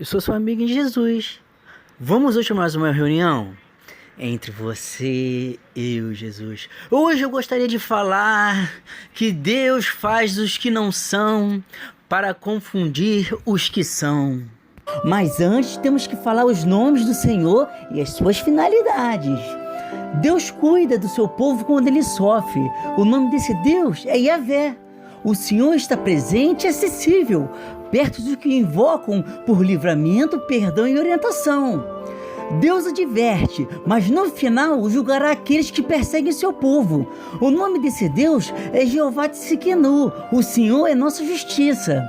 Eu sou seu amigo em Jesus. Vamos hoje a mais uma reunião entre você e eu, Jesus. Hoje eu gostaria de falar que Deus faz os que não são para confundir os que são. Mas antes temos que falar os nomes do Senhor e as suas finalidades. Deus cuida do seu povo quando ele sofre. O nome desse Deus é Yahvé. O Senhor está presente e acessível, perto dos que invocam por livramento, perdão e orientação. Deus adverte, mas no final julgará aqueles que perseguem seu povo. O nome desse Deus é Jeová Tsidkenu. O Senhor é nossa justiça.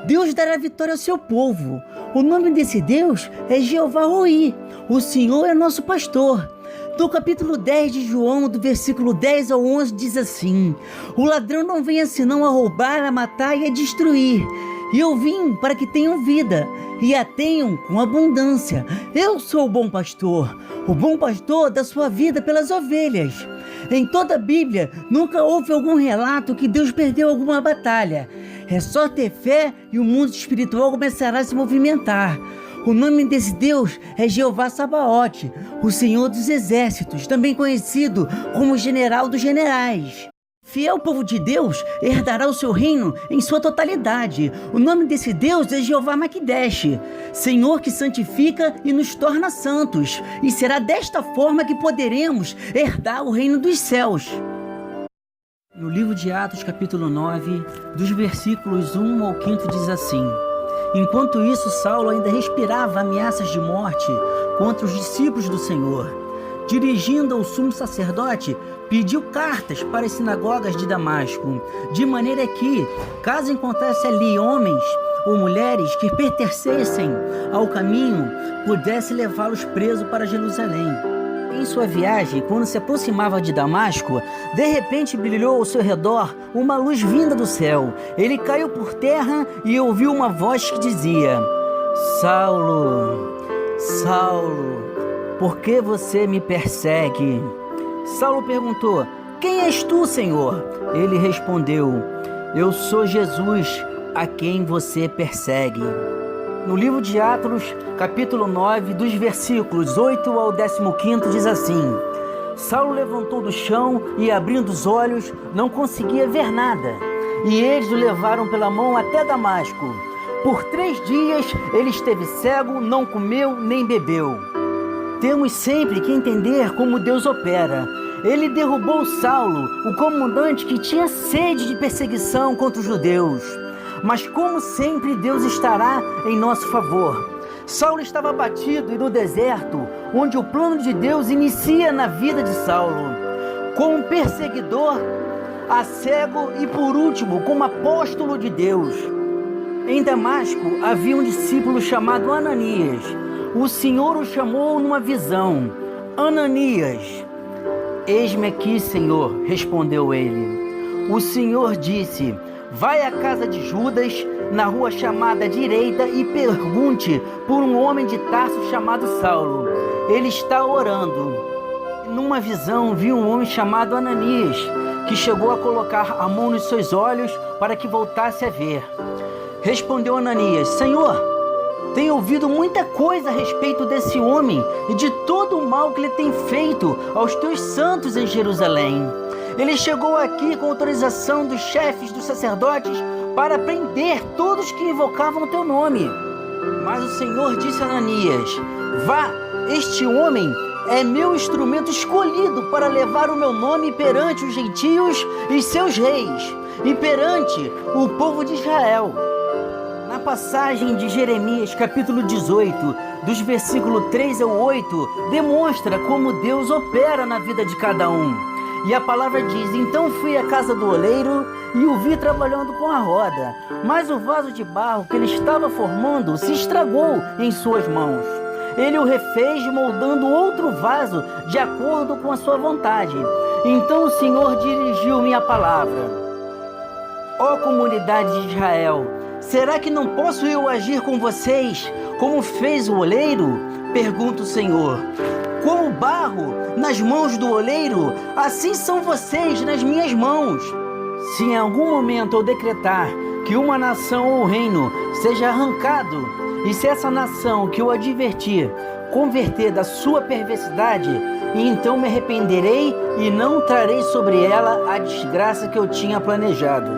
Deus dará vitória ao seu povo. O nome desse Deus é Jeová Roi. O Senhor é nosso pastor. No capítulo 10 de João, do versículo 10 ao 11, diz assim: o ladrão não vem senão a roubar, a matar e a destruir. E eu vim para que tenham vida, e a tenham com abundância. Eu sou o bom pastor. O bom pastor dá sua vida pelas ovelhas. Em toda a Bíblia, nunca houve algum relato que Deus perdeu alguma batalha. É só ter fé e o mundo espiritual começará a se movimentar. O nome desse Deus é Jeová Sabaote, o Senhor dos Exércitos, também conhecido como General dos Generais. Fiel povo de Deus herdará o seu reino em sua totalidade. O nome desse Deus é Jeová Maquidesh, Senhor que santifica e nos torna santos. E será desta forma que poderemos herdar o reino dos céus. No livro de Atos, capítulo 9, dos versículos 1 ao 5, diz assim: enquanto isso, Saulo ainda respirava ameaças de morte contra os discípulos do Senhor. Dirigindo ao sumo sacerdote, pediu cartas para as sinagogas de Damasco, de maneira que, caso encontrasse ali homens ou mulheres que pertencessem ao caminho, pudesse levá-los presos para Jerusalém. Em sua viagem, quando se aproximava de Damasco, de repente brilhou ao seu redor uma luz vinda do céu. Ele caiu por terra e ouviu uma voz que dizia: Saulo, Saulo, por que você me persegue? Saulo perguntou: quem és tu, Senhor? Ele respondeu: eu sou Jesus, a quem você persegue. No livro de Atos, capítulo 9, dos versículos 8 ao 15, diz assim: Saulo levantou do chão e, abrindo os olhos, não conseguia ver nada. E eles o levaram pela mão até Damasco. Por 3 dias ele esteve cego, não comeu nem bebeu. Temos sempre que entender como Deus opera. Ele derrubou Saulo, o comandante que tinha sede de perseguição contra os judeus. Mas como sempre, Deus estará em nosso favor. Saulo estava abatido e no deserto, onde o plano de Deus inicia na vida de Saulo, como perseguidor, a cego e por último, como apóstolo de Deus. Em Damasco havia um discípulo chamado Ananias. O Senhor o chamou numa visão: Ananias. Eis-me aqui, Senhor, respondeu ele. O Senhor disse: vai à casa de Judas, na rua chamada Direita, e pergunte por um homem de Tarso chamado Saulo. Ele está orando. Numa visão, viu um homem chamado Ananias, que chegou a colocar a mão nos seus olhos para que voltasse a ver. Respondeu Ananias: Senhor, tenho ouvido muita coisa a respeito desse homem e de todo o mal que ele tem feito aos teus santos em Jerusalém. Ele chegou aqui com autorização dos chefes dos sacerdotes para prender todos que invocavam o teu nome. Mas o Senhor disse a Ananias: vá, este homem é meu instrumento escolhido para levar o meu nome perante os gentios e seus reis, e perante o povo de Israel. Na passagem de Jeremias, capítulo 18, dos versículos 3 ao 8, demonstra como Deus opera na vida de cada um. E a palavra diz: então fui à casa do oleiro e o vi trabalhando com a roda, mas o vaso de barro que ele estava formando se estragou em suas mãos. Ele o refez, moldando outro vaso de acordo com a sua vontade. Então o Senhor dirigiu-me a palavra: ó comunidade de Israel, será que não posso eu agir com vocês como fez o oleiro? Pergunta o Senhor. Como o barro nas mãos do oleiro, assim são vocês nas minhas mãos. Se em algum momento eu decretar que uma nação ou reino seja arrancado E se essa nação que eu adverti converter da sua perversidade, então me arrependerei e não trarei sobre ela a desgraça que eu tinha planejado.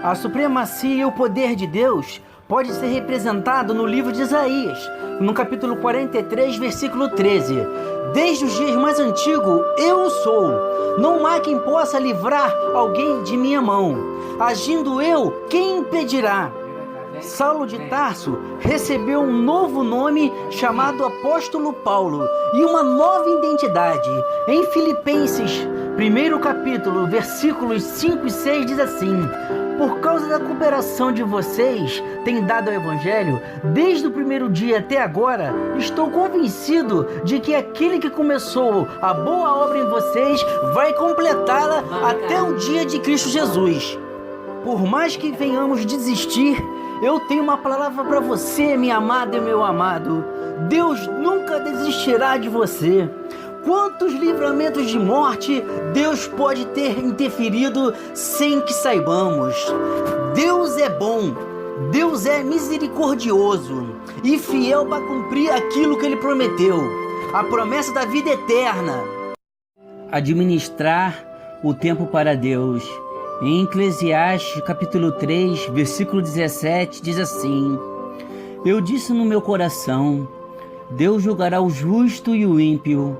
A supremacia e o poder de Deus pode ser representado no livro de Isaías, no capítulo 43, versículo 13. Desde os dias mais antigos, eu sou. Não há quem possa livrar alguém de minha mão. Agindo eu, quem impedirá? Saulo de Tarso recebeu um novo nome chamado Apóstolo Paulo e uma nova identidade. Em Filipenses, 1º capítulo, versículos 5 e 6 diz assim: por causa da cooperação de vocês, tem dado ao Evangelho, desde o primeiro dia até agora, estou convencido de que aquele que começou a boa obra em vocês vai completá-la até o dia de Cristo Jesus. Por mais que venhamos desistir, eu tenho uma palavra para você, minha amada e meu amado. Deus nunca desistirá de você. Quantos livramentos de morte Deus pode ter interferido sem que saibamos? Deus é bom, Deus é misericordioso e fiel para cumprir aquilo que Ele prometeu, a promessa da vida eterna. Administrar o tempo para Deus. Em Eclesiastes capítulo 3, versículo 17, diz assim: eu disse no meu coração, Deus julgará o justo e o ímpio,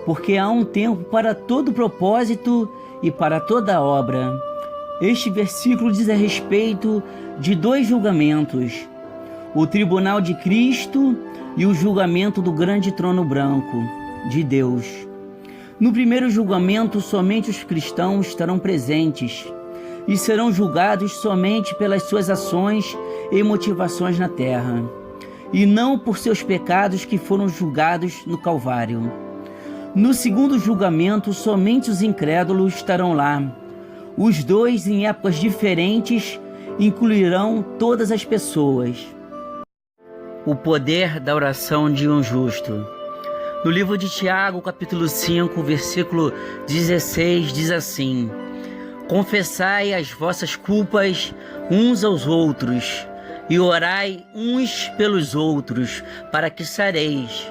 porque há um tempo para todo propósito e para toda obra. Este versículo diz a respeito de dois julgamentos: o tribunal de Cristo e o julgamento do grande trono branco de Deus. No primeiro julgamento, somente os cristãos estarão presentes e serão julgados somente pelas suas ações e motivações na terra, e não por seus pecados que foram julgados no Calvário. No segundo julgamento, somente os incrédulos estarão lá. Os dois, em épocas diferentes, incluirão todas as pessoas. O poder da oração de um justo. No livro de Tiago, capítulo 5, versículo 16, diz assim: confessai as vossas culpas uns aos outros, e orai uns pelos outros, para que sareis.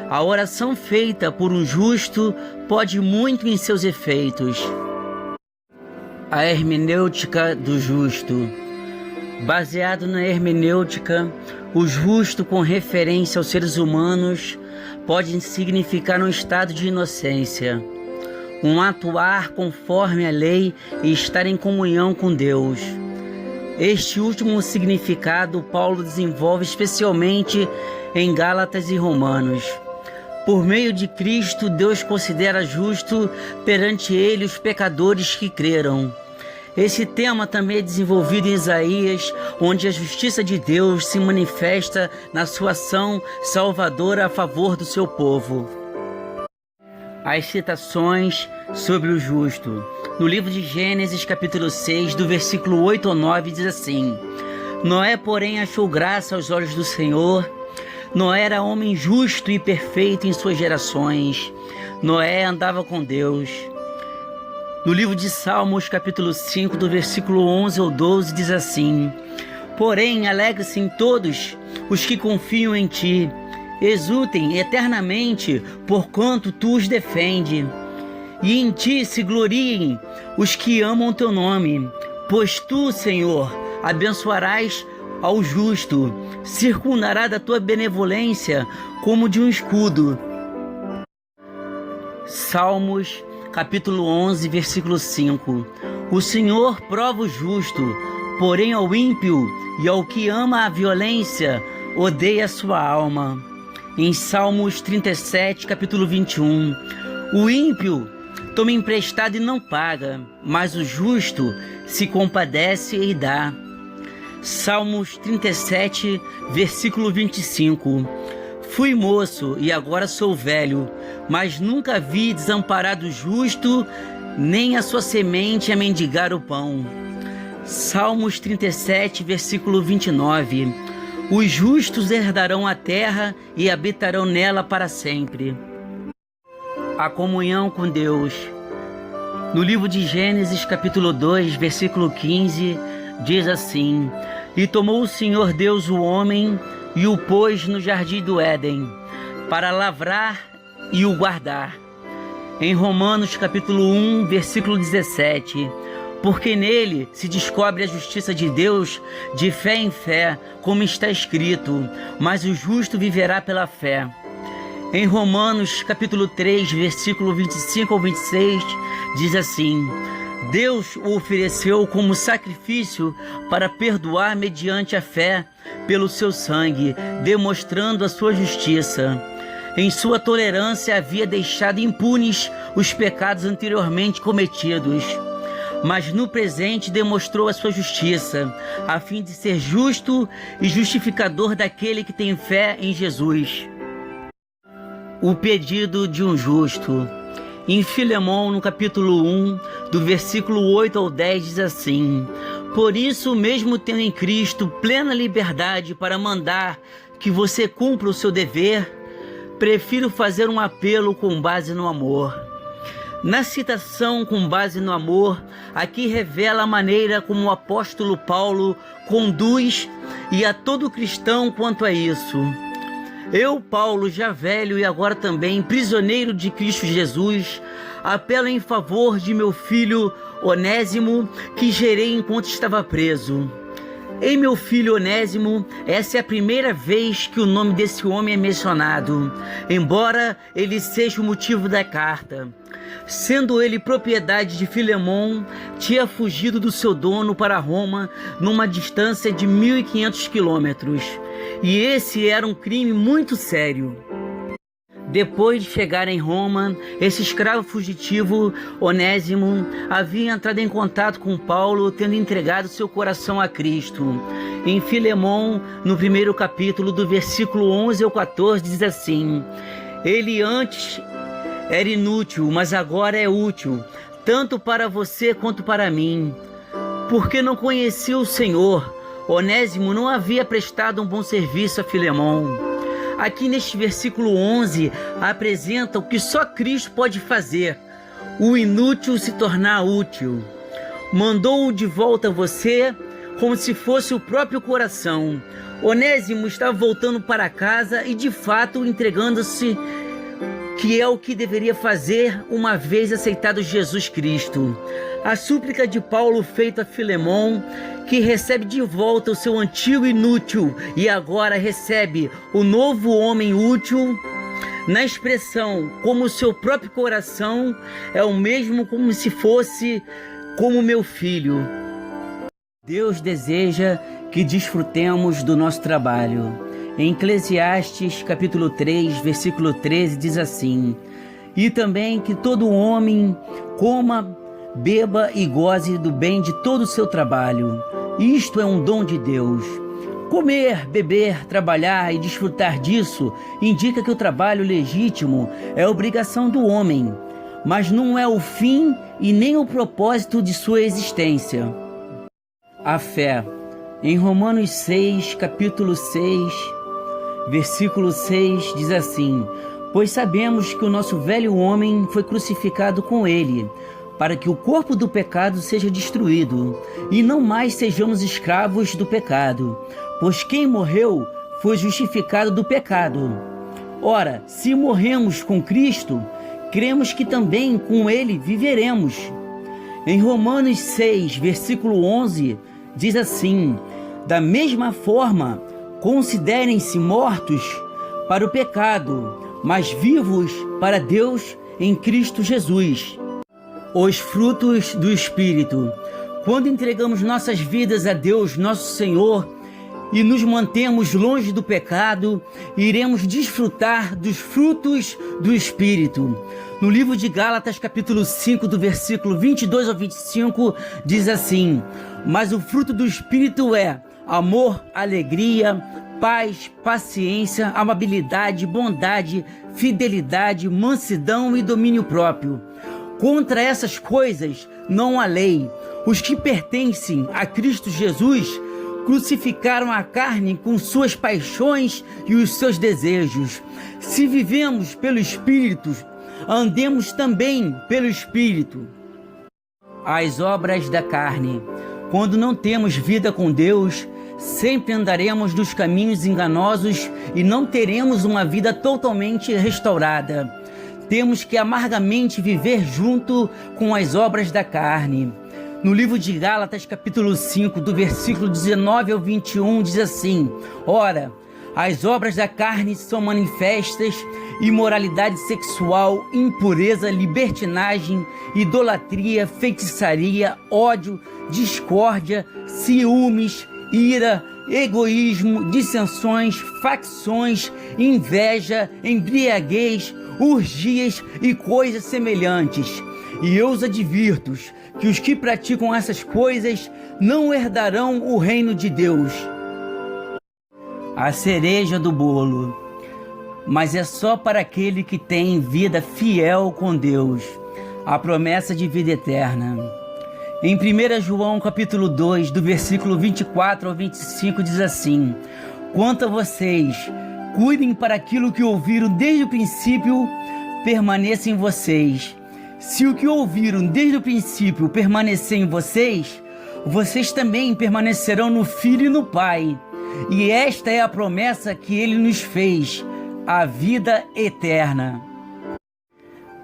A oração feita por um justo pode muito em seus efeitos. A hermenêutica do justo. Baseado na hermenêutica, o justo, com referência aos seres humanos, pode significar um estado de inocência, um atuar conforme a lei e estar em comunhão com Deus. Este último significado Paulo desenvolve especialmente em Gálatas e Romanos. Por meio de Cristo, Deus considera justo perante ele os pecadores que creram. Esse tema também é desenvolvido em Isaías, onde a justiça de Deus se manifesta na sua ação salvadora a favor do seu povo. As citações sobre o justo. No livro de Gênesis, capítulo 6, do versículo 8 ao 9, diz assim: Noé, porém, achou graça aos olhos do Senhor. Noé era homem justo e perfeito em suas gerações. Noé andava com Deus. No livro de Salmos, capítulo 5, do versículo 11 ao 12, diz assim: Porém, alegre-se em todos os que confiam em ti. Exultem eternamente, porquanto tu os defende. E em ti se gloriem os que amam teu nome. Pois tu, Senhor, abençoarás ao justo, circundará da tua benevolência como de um escudo. Salmos, capítulo 11, versículo 5. O Senhor prova o justo, porém ao ímpio e ao que ama a violência, odeia a sua alma. Em Salmos 37, capítulo 21. O ímpio toma emprestado e não paga, mas o justo se compadece e dá. Salmos 37, versículo 25. Fui moço e agora sou velho, mas nunca vi desamparado o justo, nem a sua semente a mendigar o pão. Salmos 37, versículo 29. Os justos herdarão a terra e habitarão nela para sempre. A comunhão com Deus. No livro de Gênesis, capítulo 2, versículo 15, diz assim: E tomou o Senhor Deus o homem e o pôs no jardim do Éden, para lavrar e o guardar. Em Romanos capítulo 1, versículo 17, porque nele se descobre a justiça de Deus de fé em fé, como está escrito, mas o justo viverá pela fé. Em Romanos capítulo 3, versículo 25 ao 26, diz assim: Deus o ofereceu como sacrifício para perdoar mediante a fé pelo seu sangue, demonstrando a sua justiça. Em sua tolerância havia deixado impunes os pecados anteriormente cometidos, mas no presente demonstrou a sua justiça, a fim de ser justo e justificador daquele que tem fé em Jesus. O pedido de um justo. Em Filemão, no capítulo 1, do versículo 8 ao 10, diz assim: Por isso, mesmo tendo em Cristo plena liberdade para mandar que você cumpra o seu dever, prefiro fazer um apelo com base no amor. Na citação com base no amor, aqui revela a maneira como o apóstolo Paulo conduz e a todo cristão quanto a isso. Eu, Paulo, já velho e agora também prisioneiro de Cristo Jesus, apelo em favor de meu filho Onésimo, que gerei enquanto estava preso. Ei, meu filho Onésimo, essa é a primeira vez que o nome desse homem é mencionado, embora ele seja o motivo da carta. Sendo ele propriedade de Filemão, tinha fugido do seu dono para Roma numa distância de 1.500 quilômetros. E esse era um crime muito sério. Depois de chegar em Roma, esse escravo fugitivo, Onésimo, havia entrado em contato com Paulo, tendo entregado seu coração a Cristo. Em Filemão, no primeiro capítulo, do versículo 11 ao 14, diz assim: Ele antes era inútil, mas agora é útil, tanto para você quanto para mim. Porque não conhecia o Senhor, Onésimo não havia prestado um bom serviço a Filemão. Aqui neste versículo 11, apresenta o que só Cristo pode fazer: o inútil se tornar útil. Mandou-o de volta a você, como se fosse o próprio coração. Onésimo estava voltando para casa e, de fato, entregando-se, que é o que deveria fazer uma vez aceitado Jesus Cristo. A súplica de Paulo feita a Filemão, que recebe de volta o seu antigo inútil e agora recebe o novo homem útil, na expressão como o seu próprio coração, é o mesmo como se fosse como meu filho. Deus deseja que desfrutemos do nosso trabalho. Em Eclesiastes capítulo 3, versículo 13, diz assim: E também que todo homem coma, beba e goze do bem de todo o seu trabalho. Isto é um dom de Deus. Comer, beber, trabalhar e desfrutar disso indica que o trabalho legítimo é obrigação do homem, mas não é o fim e nem o propósito de sua existência. A fé. Em Romanos 6, capítulo 6, versículo 6, diz assim: Pois sabemos que o nosso velho homem foi crucificado com ele, para que o corpo do pecado seja destruído, e não mais sejamos escravos do pecado, pois quem morreu foi justificado do pecado. Ora, se morremos com Cristo, cremos que também com ele viveremos. Em Romanos 6, versículo 11, diz assim: Da mesma forma, considerem-se mortos para o pecado, mas vivos para Deus em Cristo Jesus. Os frutos do Espírito. Quando entregamos nossas vidas a Deus, nosso Senhor, e nos mantemos longe do pecado, iremos desfrutar dos frutos do Espírito. No livro de Gálatas, capítulo 5, do versículo 22 ao 25, diz assim: Mas o fruto do Espírito é amor, alegria, paz, paciência, amabilidade, bondade, fidelidade, mansidão e domínio próprio. Contra essas coisas não há lei. Os que pertencem a Cristo Jesus crucificaram a carne com suas paixões e os seus desejos. Se vivemos pelo Espírito, andemos também pelo Espírito. As obras da carne. Quando não temos vida com Deus, Sempre andaremos nos caminhos enganosos e não teremos uma vida totalmente restaurada. Temos que amargamente viver junto com as obras da carne. No livro de Gálatas, capítulo 5, do versículo 19 ao 21, diz assim: Ora, as obras da carne são manifestas: imoralidade sexual, impureza, libertinagem, idolatria, feitiçaria, ódio, discórdia, ciúmes, ira, egoísmo, dissensões, facções, inveja, embriaguez, orgias e coisas semelhantes. E eu os advirto que os que praticam essas coisas não herdarão o reino de Deus. A cereja do bolo. Mas é só para aquele que tem vida fiel com Deus, a promessa de vida eterna. Em 1 João capítulo 2, do versículo 24 ao 25, diz assim: Quanto a vocês, cuidem para aquilo que ouviram desde o princípio permaneça em vocês. Se o que ouviram desde o princípio permanecer em vocês, vocês também permanecerão no Filho e no Pai. E esta é a promessa que Ele nos fez, a vida eterna.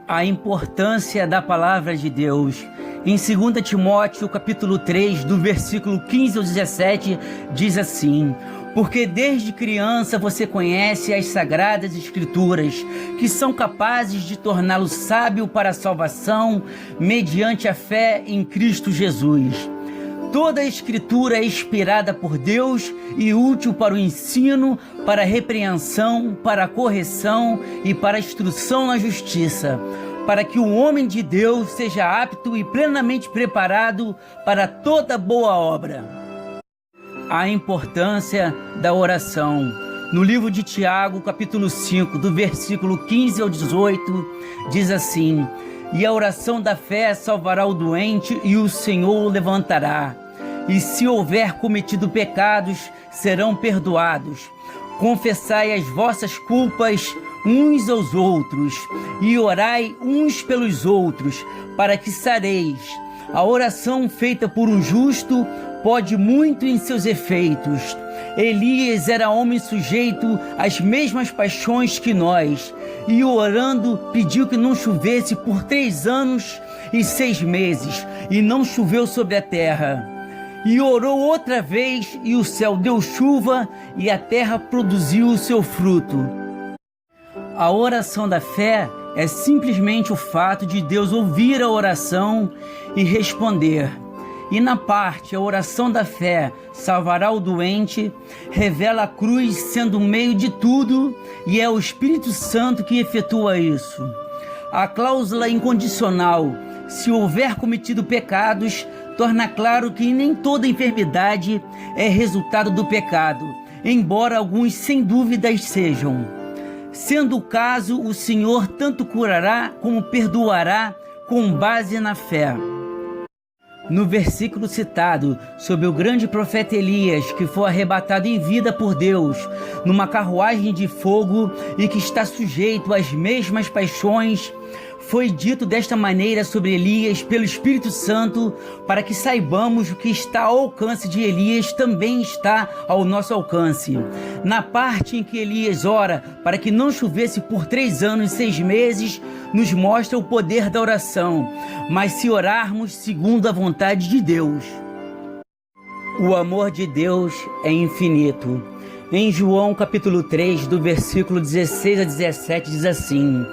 A importância da palavra de Deus. Em 2 Timóteo, capítulo 3, do versículo 15 ao 17, diz assim: Porque desde criança você conhece as sagradas escrituras, que são capazes de torná-lo sábio para a salvação, mediante a fé em Cristo Jesus. Toda a escritura é inspirada por Deus e útil para o ensino, para a repreensão, para a correção e para a instrução na justiça, para que o homem de Deus seja apto e plenamente preparado para toda boa obra. A importância da oração. No livro de Tiago, capítulo 5, do versículo 15 ao 18, diz assim: E a oração da fé salvará o doente e o Senhor o levantará. E se houver cometido pecados, serão perdoados. Confessai as vossas culpas uns aos outros, e orai uns pelos outros, para que sareis. A oração feita por um justo pode muito em seus efeitos. Elias era homem sujeito às mesmas paixões que nós, e orando pediu que não chovesse por 3 anos e 6 meses, e não choveu sobre a terra. E orou outra vez, e o céu deu chuva, e a terra produziu o seu fruto. A oração da fé é simplesmente o fato de Deus ouvir a oração e responder. E na parte, a oração da fé salvará o doente, revela a cruz sendo o meio de tudo, e é o Espírito Santo que efetua isso. A cláusula incondicional: se houver cometido pecados, torna claro que nem toda enfermidade é resultado do pecado, embora alguns sem dúvidas sejam. Sendo o caso, o Senhor tanto curará como perdoará com base na fé. No versículo citado sobre o grande profeta Elias, que foi arrebatado em vida por Deus numa carruagem de fogo e que está sujeito às mesmas paixões, foi dito desta maneira sobre Elias pelo Espírito Santo, para que saibamos o que está ao alcance de Elias também está ao nosso alcance. Na parte em que Elias ora para que não chovesse por 3 anos e 6 meses, nos mostra o poder da oração, mas se orarmos segundo a vontade de Deus. O amor de Deus é infinito. Em João capítulo 3, do versículo 16 a 17, diz assim: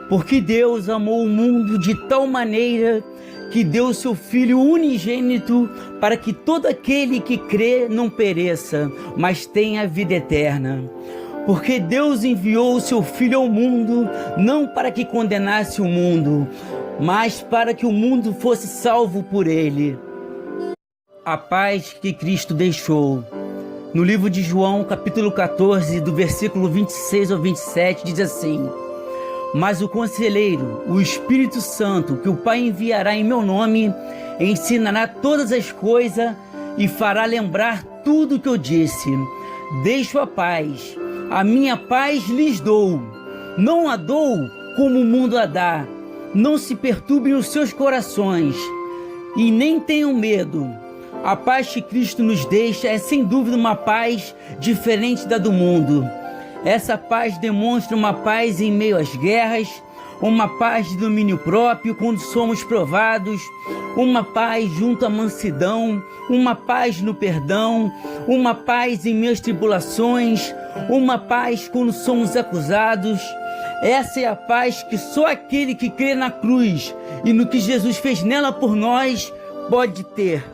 Porque Deus amou o mundo de tal maneira que deu seu Filho unigênito, para que todo aquele que crê não pereça, mas tenha vida eterna. Porque Deus enviou o seu Filho ao mundo, não para que condenasse o mundo, mas para que o mundo fosse salvo por ele. A paz que Cristo deixou. No livro de João, capítulo 14, do versículo 26 ao 27, diz assim: Mas o Conselheiro, o Espírito Santo, que o Pai enviará em meu nome, ensinará todas as coisas e fará lembrar tudo o que eu disse. Deixo a paz, a minha paz lhes dou. Não a dou como o mundo a dá. Não se perturbem os seus corações e nem tenham medo. A paz que Cristo nos deixa é sem dúvida uma paz diferente da do mundo. Essa paz demonstra uma paz em meio às guerras, uma paz de domínio próprio quando somos provados, uma paz junto à mansidão, uma paz no perdão, uma paz em meio às tribulações, uma paz quando somos acusados. Essa é a paz que só aquele que crê na cruz e no que Jesus fez nela por nós pode ter.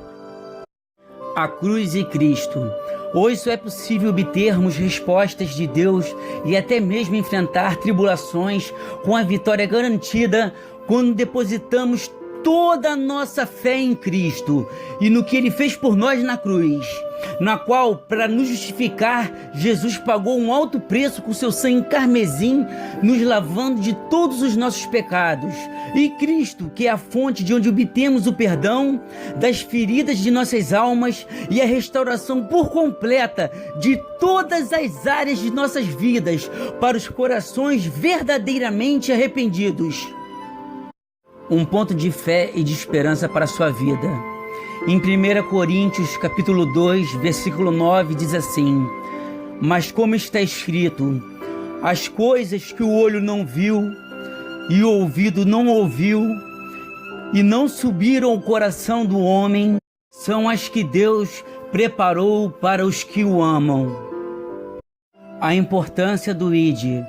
A cruz e Cristo. Hoje só é possível obtermos respostas de Deus e até mesmo enfrentar tribulações com a vitória garantida quando depositamos toda a nossa fé em Cristo e no que Ele fez por nós na cruz, na qual, para nos justificar, Jesus pagou um alto preço com seu sangue carmesim, nos lavando de todos os nossos pecados. E Cristo, que é a fonte de onde obtemos o perdão das feridas de nossas almas e a restauração por completa de todas as áreas de nossas vidas para os corações verdadeiramente arrependidos. Um ponto de fé e de esperança para a sua vida. Em 1 Coríntios, capítulo 2, versículo 9, diz assim: mas como está escrito, as coisas que o olho não viu e o ouvido não ouviu e não subiram ao coração do homem, são as que Deus preparou para os que o amam. A importância do ID.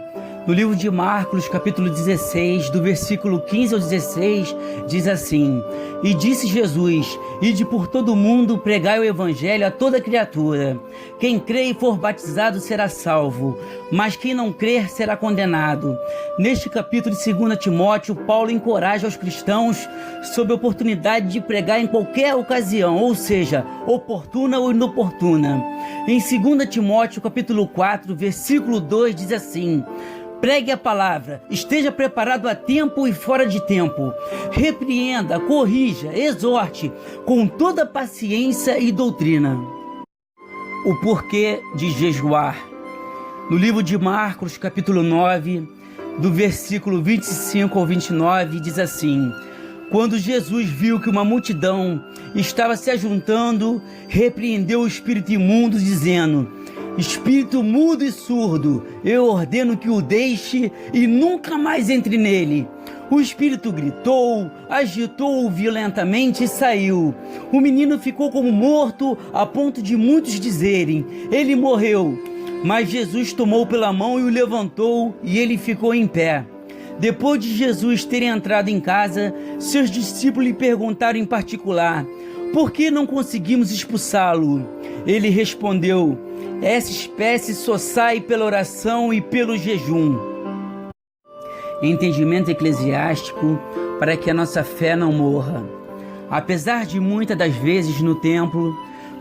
No livro de Marcos, capítulo 16, do versículo 15 ao 16, diz assim: e disse Jesus, ide por todo o mundo, pregai o evangelho a toda criatura. Quem crê e for batizado será salvo, mas quem não crer será condenado. Neste capítulo de 2 Timóteo, Paulo encoraja os cristãos sobre a oportunidade de pregar em qualquer ocasião, ou seja, oportuna ou inoportuna. Em 2 Timóteo, capítulo 4, versículo 2, diz assim: pregue a palavra, esteja preparado a tempo e fora de tempo. Repreenda, corrija, exorte com toda paciência e doutrina. O porquê de jejuar. No livro de Marcos, capítulo 9, do versículo 25 ao 29, diz assim: quando Jesus viu que uma multidão estava se ajuntando, repreendeu o espírito imundo, dizendo: espírito mudo e surdo, eu ordeno que o deixe e nunca mais entre nele. O espírito gritou, agitou-o violentamente e saiu. O menino ficou como morto, a ponto de muitos dizerem: ele morreu. Mas Jesus tomou pela mão e o levantou, e ele ficou em pé. Depois de Jesus ter entrado em casa, seus discípulos lhe perguntaram em particular: por que não conseguimos expulsá-lo? Ele respondeu: essa espécie só sai pela oração e pelo jejum. Entendimento eclesiástico para que a nossa fé não morra. Apesar de muitas das vezes no templo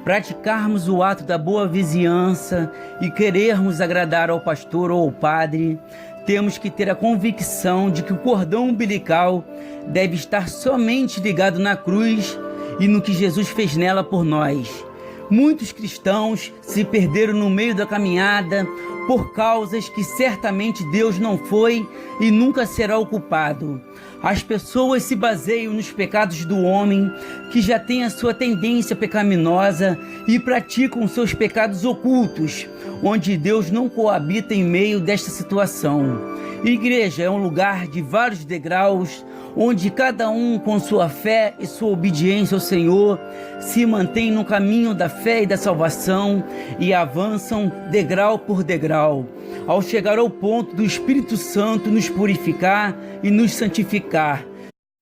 praticarmos o ato da boa vizinhança e querermos agradar ao pastor ou ao padre, temos que ter a convicção de que o cordão umbilical deve estar somente ligado na cruz e no que Jesus fez nela por nós. Muitos cristãos se perderam no meio da caminhada por causas que certamente Deus não foi e nunca será o culpado. As pessoas se baseiam nos pecados do homem, que já tem a sua tendência pecaminosa, e praticam seus pecados ocultos, onde Deus não coabita em meio desta situação. Igreja é um lugar de vários degraus, onde cada um, com sua fé e sua obediência ao Senhor, se mantém no caminho da fé e da salvação e avançam degrau por degrau, ao chegar ao ponto do Espírito Santo nos purificar e nos santificar.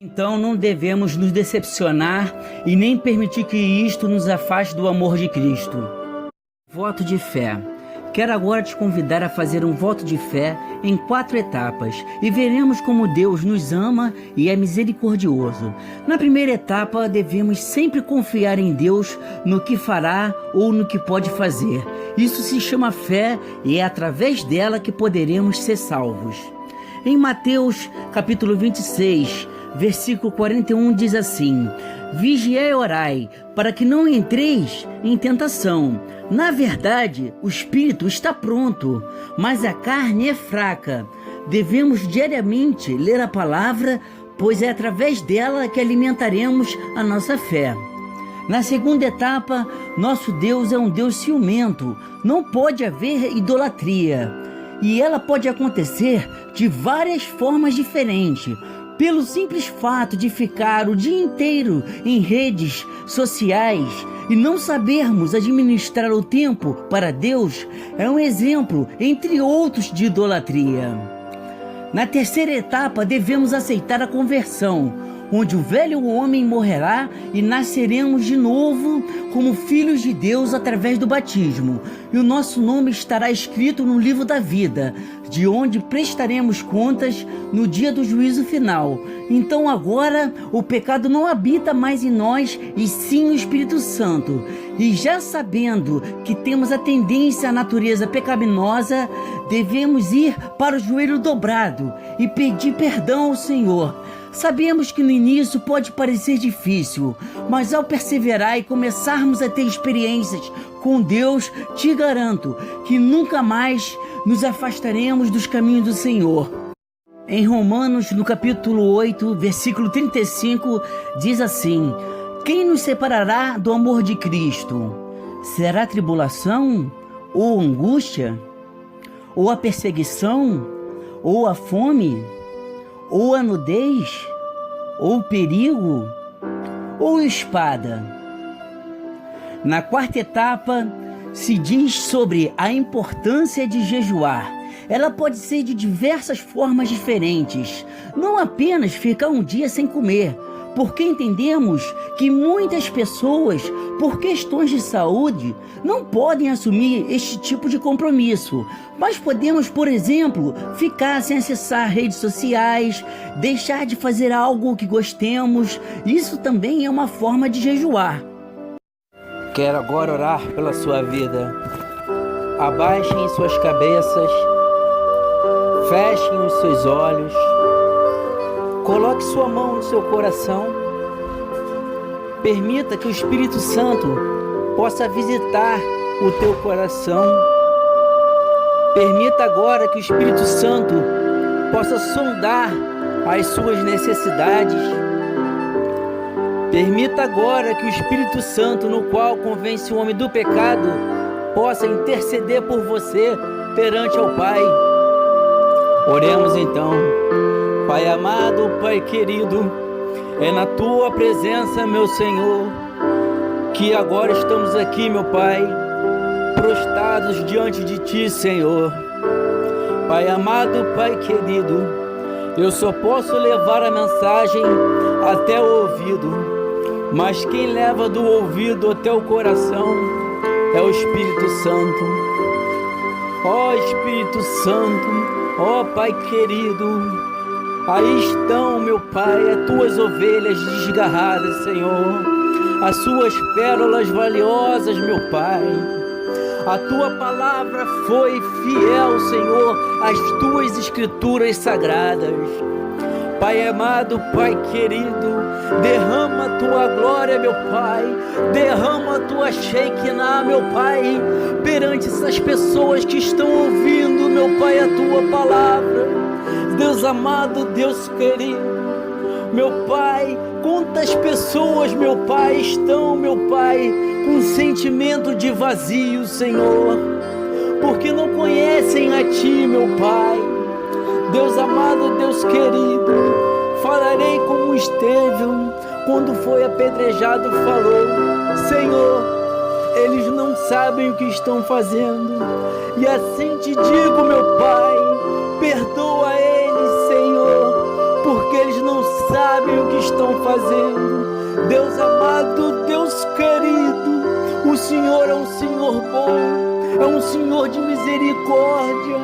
Então não devemos nos decepcionar e nem permitir que isto nos afaste do amor de Cristo. Voto de fé. Quero agora te convidar a fazer um voto de fé em 4 etapas e veremos como Deus nos ama e é misericordioso. Na primeira etapa, devemos sempre confiar em Deus no que fará ou no que pode fazer. Isso se chama fé e é através dela que poderemos ser salvos. Em Mateus capítulo 26, versículo 41 diz assim: vigiai e orai, para que não entreis em tentação. Na verdade, o espírito está pronto, mas a carne é fraca. Devemos diariamente ler a palavra, pois é através dela que alimentaremos a nossa fé. Na segunda etapa, nosso Deus é um Deus ciumento. Não pode haver idolatria. E ela pode acontecer de várias formas diferentes. Pelo simples fato de ficar o dia inteiro em redes sociais e não sabermos administrar o tempo para Deus, é um exemplo, entre outros, de idolatria. Na terceira etapa, devemos aceitar a conversão, onde o velho homem morrerá e nasceremos de novo como filhos de Deus através do batismo. E o nosso nome estará escrito no livro da vida, de onde prestaremos contas no dia do juízo final. Então agora o pecado não habita mais em nós, e sim o Espírito Santo. E já sabendo que temos a tendência à natureza pecaminosa, devemos ir para o joelho dobrado e pedir perdão ao Senhor. Sabemos que no início pode parecer difícil, mas ao perseverar e começarmos a ter experiências com Deus, te garanto que nunca mais nos afastaremos dos caminhos do Senhor. Em Romanos, no capítulo 8, versículo 35, diz assim: quem nos separará do amor de Cristo? Será tribulação? Ou angústia? Ou a perseguição? Ou a fome? Ou a nudez? Ou perigo? Ou espada? Na quarta etapa, se diz sobre a importância de jejuar. Ela pode ser de diversas formas diferentes, não apenas ficar um dia sem comer, porque entendemos que muitas pessoas, por questões de saúde, não podem assumir este tipo de compromisso. Mas podemos, por exemplo, ficar sem acessar redes sociais, deixar de fazer algo que gostemos. Isso também é uma forma de jejuar. Quero agora orar pela sua vida. Abaixem suas cabeças, fechem os seus olhos, coloque sua mão no seu coração, permita que o Espírito Santo possa visitar o teu coração. Permita agora que o Espírito Santo possa sondar as suas necessidades. Permita agora que o Espírito Santo, no qual convence o homem do pecado, possa interceder por você perante ao Pai. Oremos então. Pai amado, Pai querido, é na Tua presença, meu Senhor, que agora estamos aqui, meu Pai, prostrados diante de Ti, Senhor. Pai amado, Pai querido, eu só posso levar a mensagem até o ouvido, mas quem leva do ouvido até o coração é o Espírito Santo. Ó Espírito Santo, ó Pai querido, aí estão, meu Pai, as Tuas ovelhas desgarradas, Senhor, as Suas pérolas valiosas, meu Pai. A Tua palavra foi fiel, Senhor, às Tuas escrituras sagradas. Pai amado, Pai querido, derrama a Tua glória, meu Pai, derrama a Tua Shekinah, meu Pai, perante essas pessoas que estão ouvindo, meu Pai, a Tua palavra. Deus amado, Deus querido, meu Pai, quantas pessoas, meu Pai, estão, meu Pai, com sentimento de vazio, Senhor, porque não conhecem a Ti, meu Pai. Deus amado, Deus querido, falarei como Estevão, quando foi apedrejado, falou: Senhor, eles não sabem o que estão fazendo, e assim te digo, meu Pai, perdoa eles, Senhor, porque eles não sabem o que estão fazendo. Deus amado, Deus querido, o Senhor é um Senhor bom, é um Senhor de misericórdia.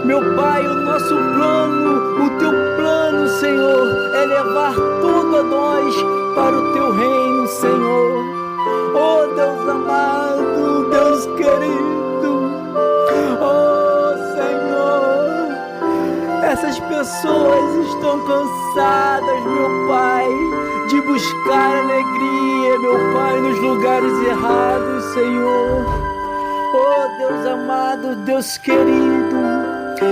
Meu Pai, o nosso plano, o Teu plano, Senhor, é levar tudo a nós para o Teu reino, Senhor. Oh Deus amado, Deus querido, oh Senhor, essas pessoas estão cansadas, meu Pai, de buscar alegria, meu Pai, nos lugares errados, Senhor. Oh Deus amado, Deus querido,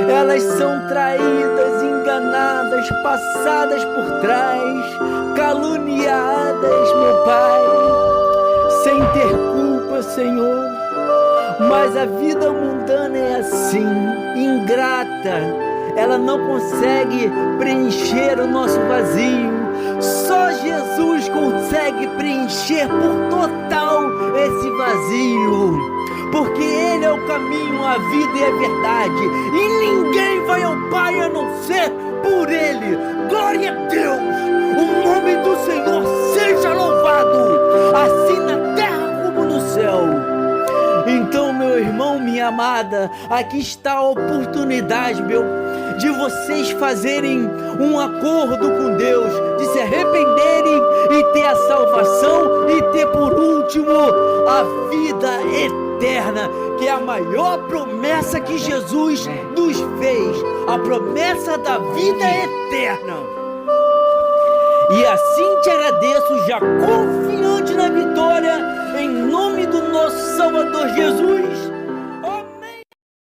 elas são traídas, enganadas, passadas por trás, caluniadas, meu Pai. sem ter culpa, Senhor. Mas a vida mundana é assim, ingrata. Ela não consegue preencher o nosso vazio. Só Jesus consegue preencher por total esse vazio. Porque Ele é o caminho, a vida e a verdade. E ninguém vai ao Pai a não ser por Ele. Glória a Deus! O nome do Senhor seja louvado, assim na terra como no céu. Então, meu irmão, minha amada, aqui está a oportunidade, de vocês fazerem um acordo com Deus, de se arrependerem e ter a salvação e ter por último a vida eterna, que é a maior promessa que Jesus nos fez, a promessa da vida eterna. E assim te agradeço, já confiante na vitória, em nome do nosso Salvador Jesus.